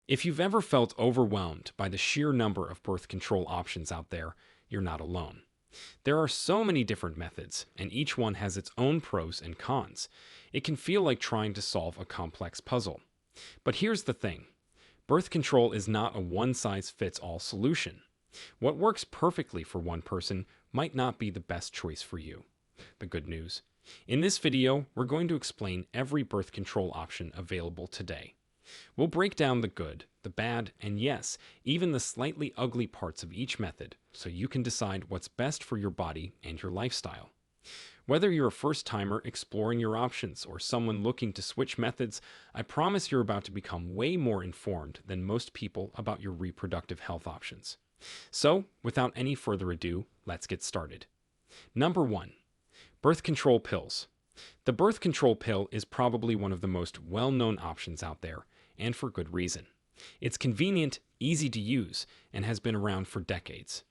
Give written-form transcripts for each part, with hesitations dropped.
If you've ever felt overwhelmed by the sheer number of birth control options out there, you're not alone. There are so many different methods, and each one has its own pros and cons. It can feel like trying to solve a complex puzzle. But here's the thing. Birth control is not a one-size-fits-all solution. What works perfectly for one person might not be the best choice for you. The good news. In this video, we're going to explain every birth control option available today. We'll break down the good, the bad, and yes, even the slightly ugly parts of each method so you can decide what's best for your body and your lifestyle. Whether you're a first-timer exploring your options or someone looking to switch methods, I promise you're about to become way more informed than most people about your reproductive health options. So, without any further ado, let's get started. Number 1. Birth control pills. The birth control pill is probably one of the most well-known options out there, and for good reason. It's convenient, easy to use, and has been around for decades.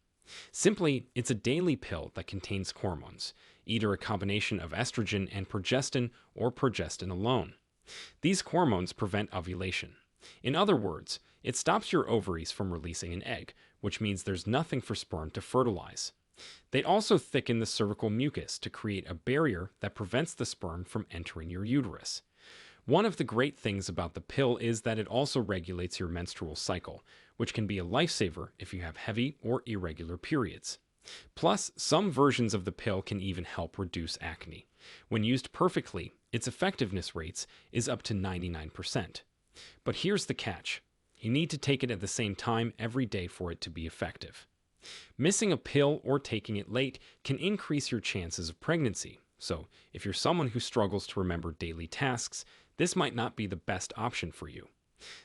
Simply, it's a daily pill that contains hormones, either a combination of estrogen and progestin or progestin alone. These hormones prevent ovulation. In other words, it stops your ovaries from releasing an egg, which means there's nothing for sperm to fertilize. They also thicken the cervical mucus to create a barrier that prevents the sperm from entering your uterus. One of the great things about the pill is that it also regulates your menstrual cycle, which can be a lifesaver if you have heavy or irregular periods. Plus, some versions of the pill can even help reduce acne. When used perfectly, its effectiveness rates is up to 99%. But here's the catch. You need to take it at the same time every day for it to be effective. Missing a pill or taking it late can increase your chances of pregnancy. So, if you're someone who struggles to remember daily tasks, this might not be the best option for you.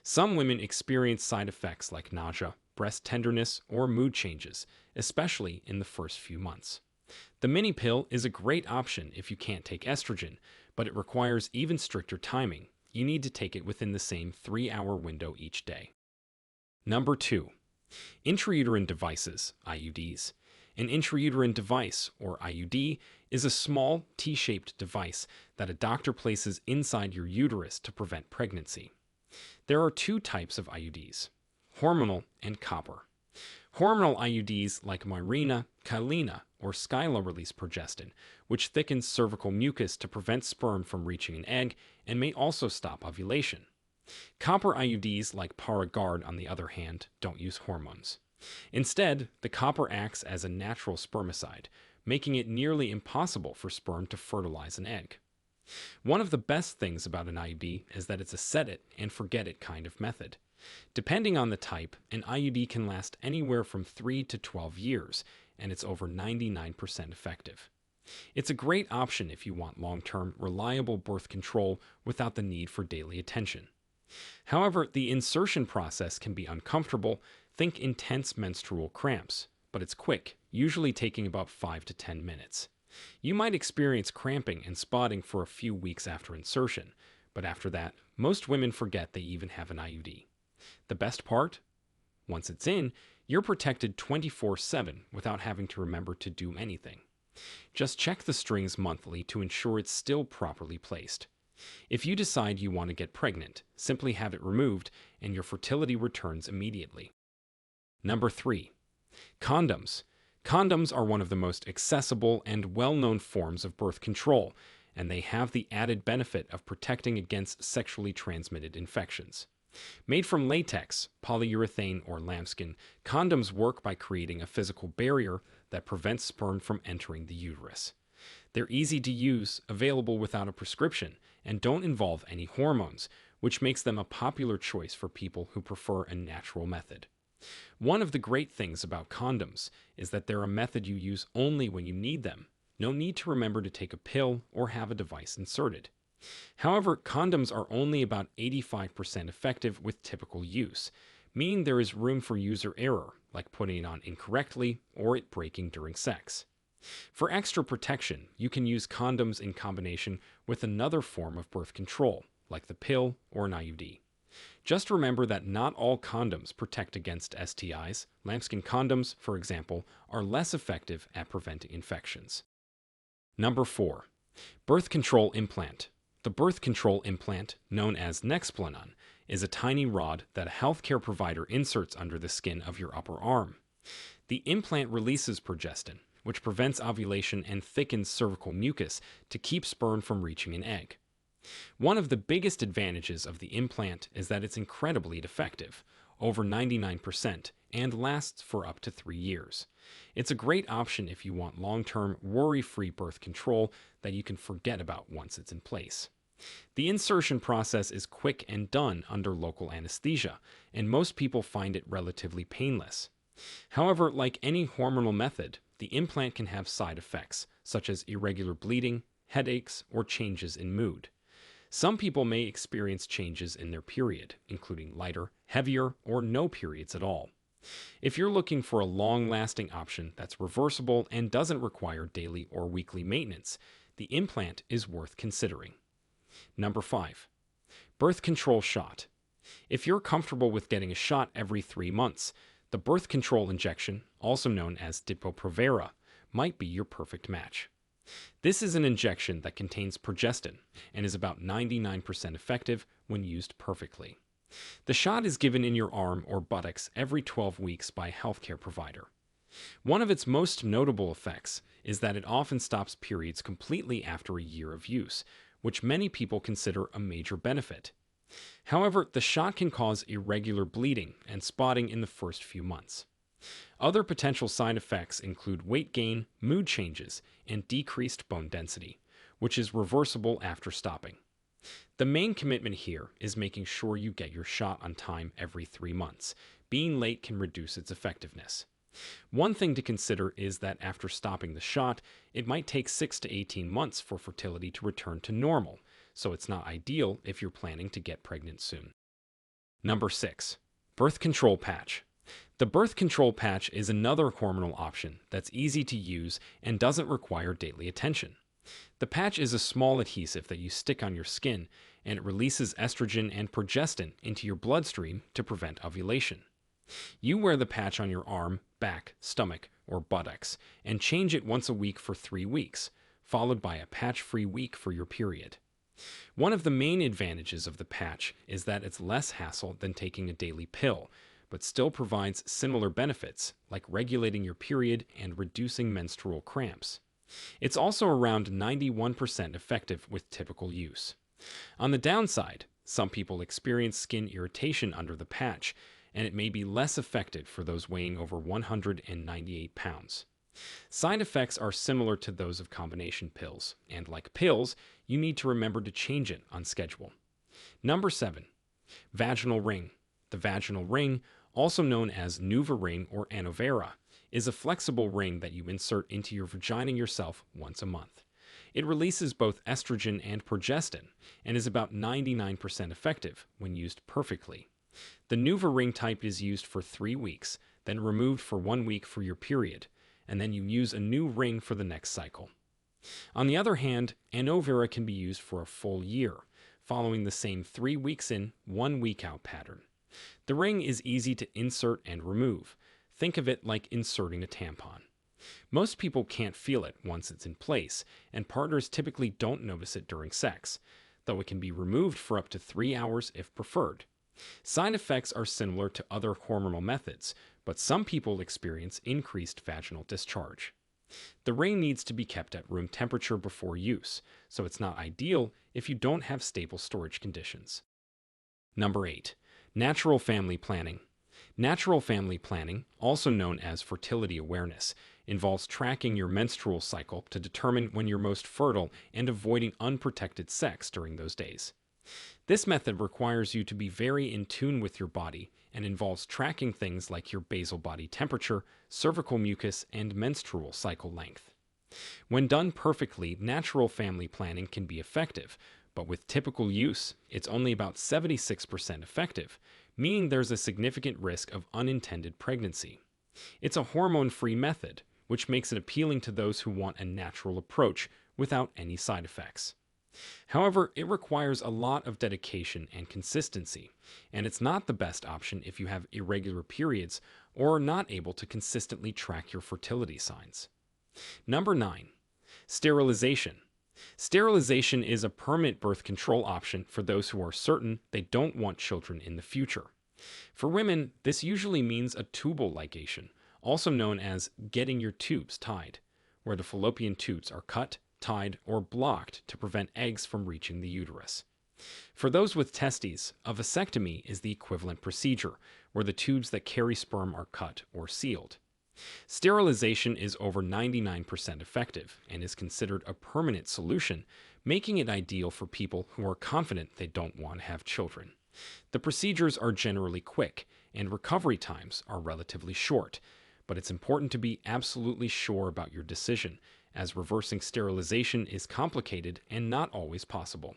Some women experience side effects like nausea, breast tenderness, or mood changes, especially in the first few months. The mini pill is a great option if you can't take estrogen, but it requires even stricter timing. You need to take it within the same 3-hour window each day. Number 2. Intrauterine devices, IUDs. An intrauterine device, or IUD, is a small, T-shaped device that a doctor places inside your uterus to prevent pregnancy. There are two types of IUDs, hormonal and copper. Hormonal IUDs like Mirena, Kyleena, or Skyla release progestin, which thickens cervical mucus to prevent sperm from reaching an egg and may also stop ovulation. Copper IUDs like Paragard, on the other hand, don't use hormones. Instead, the copper acts as a natural spermicide, making it nearly impossible for sperm to fertilize an egg. One of the best things about an IUD is that it's a set-it-and-forget-it kind of method. Depending on the type, an IUD can last anywhere from 3 to 12 years, and it's over 99% effective. It's a great option if you want long-term, reliable birth control without the need for daily attention. However, the insertion process can be uncomfortable. Think intense menstrual cramps, but it's quick, usually taking about 5 to 10 minutes. You might experience cramping and spotting for a few weeks after insertion, but after that, most women forget they even have an IUD. The best part? Once it's in, you're protected 24/7 without having to remember to do anything. Just check the strings monthly to ensure it's still properly placed. If you decide you want to get pregnant, simply have it removed and your fertility returns immediately. Number 3. Condoms. Condoms are one of the most accessible and well-known forms of birth control, and they have the added benefit of protecting against sexually transmitted infections. Made from latex, polyurethane, or lambskin, condoms work by creating a physical barrier that prevents sperm from entering the uterus. They're easy to use, available without a prescription, and don't involve any hormones, which makes them a popular choice for people who prefer a natural method. One of the great things about condoms is that they're a method you use only when you need them. No need to remember to take a pill or have a device inserted. However, condoms are only about 85% effective with typical use, meaning there is room for user error, like putting it on incorrectly or it breaking during sex. For extra protection, you can use condoms in combination with another form of birth control, like the pill or an IUD. Just remember that not all condoms protect against STIs. Lambskin condoms, for example, are less effective at preventing infections. Number 4. Birth control implant. The birth control implant, known as Nexplanon, is a tiny rod that a healthcare provider inserts under the skin of your upper arm. The implant releases progestin, which prevents ovulation and thickens cervical mucus to keep sperm from reaching an egg. One of the biggest advantages of the implant is that it's incredibly effective, over 99%, and lasts for up to 3 years. It's a great option if you want long-term, worry-free birth control that you can forget about once it's in place. The insertion process is quick and done under local anesthesia, and most people find it relatively painless. However, like any hormonal method, the implant can have side effects, such as irregular bleeding, headaches, or changes in mood. Some people may experience changes in their period, including lighter, heavier, or no periods at all. If you're looking for a long-lasting option that's reversible and doesn't require daily or weekly maintenance, the implant is worth considering. Number 5. Birth control shot. If you're comfortable with getting a shot every 3 months, the birth control injection, also known as Depo-Provera, might be your perfect match. This is an injection that contains progestin and is about 99% effective when used perfectly. The shot is given in your arm or buttocks every 12 weeks by a healthcare provider. One of its most notable effects is that it often stops periods completely after a year of use, which many people consider a major benefit. However, the shot can cause irregular bleeding and spotting in the first few months. Other potential side effects include weight gain, mood changes, and decreased bone density, which is reversible after stopping. The main commitment here is making sure you get your shot on time every 3 months. Being late can reduce its effectiveness. One thing to consider is that after stopping the shot, it might take 6 to 18 months for fertility to return to normal, so it's not ideal if you're planning to get pregnant soon. Number 6. Birth control patch. The birth control patch is another hormonal option that's easy to use and doesn't require daily attention. The patch is a small adhesive that you stick on your skin, and it releases estrogen and progestin into your bloodstream to prevent ovulation. You wear the patch on your arm, back, stomach, or buttocks, and change it once a week for 3 weeks, followed by a patch-free week for your period. One of the main advantages of the patch is that it's less hassle than taking a daily pill, but still provides similar benefits like regulating your period and reducing menstrual cramps. It's also around 91% effective with typical use. On the downside, some people experience skin irritation under the patch, and it may be less effective for those weighing over 198 pounds. Side effects are similar to those of combination pills, and like pills, you need to remember to change it on schedule. Number 7. Vaginal ring. The vaginal ring, also known as NuvaRing or Anovera, is a flexible ring that you insert into your vagina yourself once a month. It releases both estrogen and progestin and is about 99% effective when used perfectly. The NuvaRing type is used for 3 weeks, then removed for 1 week for your period, and then you use a new ring for the next cycle. On the other hand, Anovera can be used for a full year, following the same 3 weeks in, 1 week out pattern. The ring is easy to insert and remove. Think of it like inserting a tampon. Most people can't feel it once it's in place, and partners typically don't notice it during sex, though it can be removed for up to 3 hours if preferred. Side effects are similar to other hormonal methods, but some people experience increased vaginal discharge. The ring needs to be kept at room temperature before use, so it's not ideal if you don't have stable storage conditions. Number 8. Natural family planning. Natural family planning, also known as fertility awareness, involves tracking your menstrual cycle to determine when you're most fertile and avoiding unprotected sex during those days. This method requires you to be very in tune with your body and involves tracking things like your basal body temperature, cervical mucus, and menstrual cycle length. When done perfectly, natural family planning can be effective, but with typical use, it's only about 76% effective, meaning there's a significant risk of unintended pregnancy. It's a hormone-free method, which makes it appealing to those who want a natural approach without any side effects. However, it requires a lot of dedication and consistency, and it's not the best option if you have irregular periods or are not able to consistently track your fertility signs. Number 9. Sterilization. Sterilization is a permanent birth control option for those who are certain they don't want children in the future. For women, this usually means a tubal ligation, also known as getting your tubes tied, where the fallopian tubes are cut, tied, or blocked to prevent eggs from reaching the uterus. For those with testes, a vasectomy is the equivalent procedure, where the tubes that carry sperm are cut or sealed. Sterilization is over 99% effective and is considered a permanent solution, making it ideal for people who are confident they don't want to have children. The procedures are generally quick, and recovery times are relatively short, but it's important to be absolutely sure about your decision, as reversing sterilization is complicated and not always possible.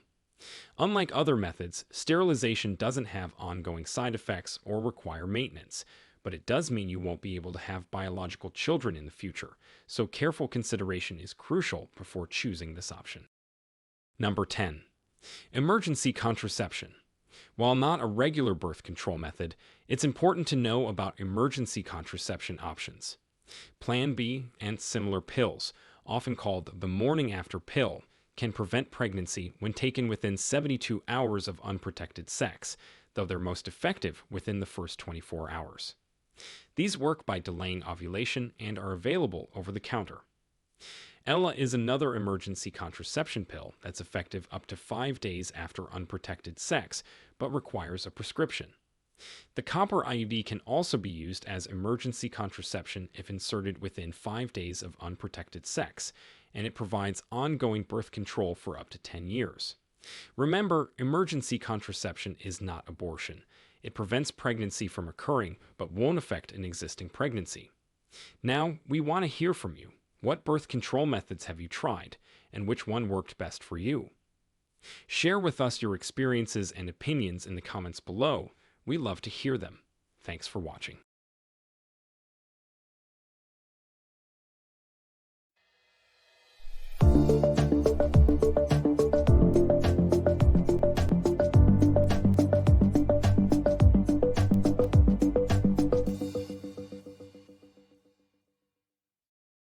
Unlike other methods, sterilization doesn't have ongoing side effects or require maintenance, but it does mean you won't be able to have biological children in the future, so careful consideration is crucial before choosing this option. Number 10. Emergency contraception. While not a regular birth control method, it's important to know about emergency contraception options. Plan B and similar pills, often called the morning after pill, can prevent pregnancy when taken within 72 hours of unprotected sex, though they're most effective within the first 24 hours. These work by delaying ovulation and are available over the counter. Ella is another emergency contraception pill that's effective up to 5 days after unprotected sex, but requires a prescription. The copper IUD can also be used as emergency contraception if inserted within 5 days of unprotected sex, and it provides ongoing birth control for up to 10 years. Remember, emergency contraception is not abortion. It prevents pregnancy from occurring, but won't affect an existing pregnancy. Now, we want to hear from you. What birth control methods have you tried, and which one worked best for you? Share with us your experiences and opinions in the comments below. We love to hear them. Thanks for watching.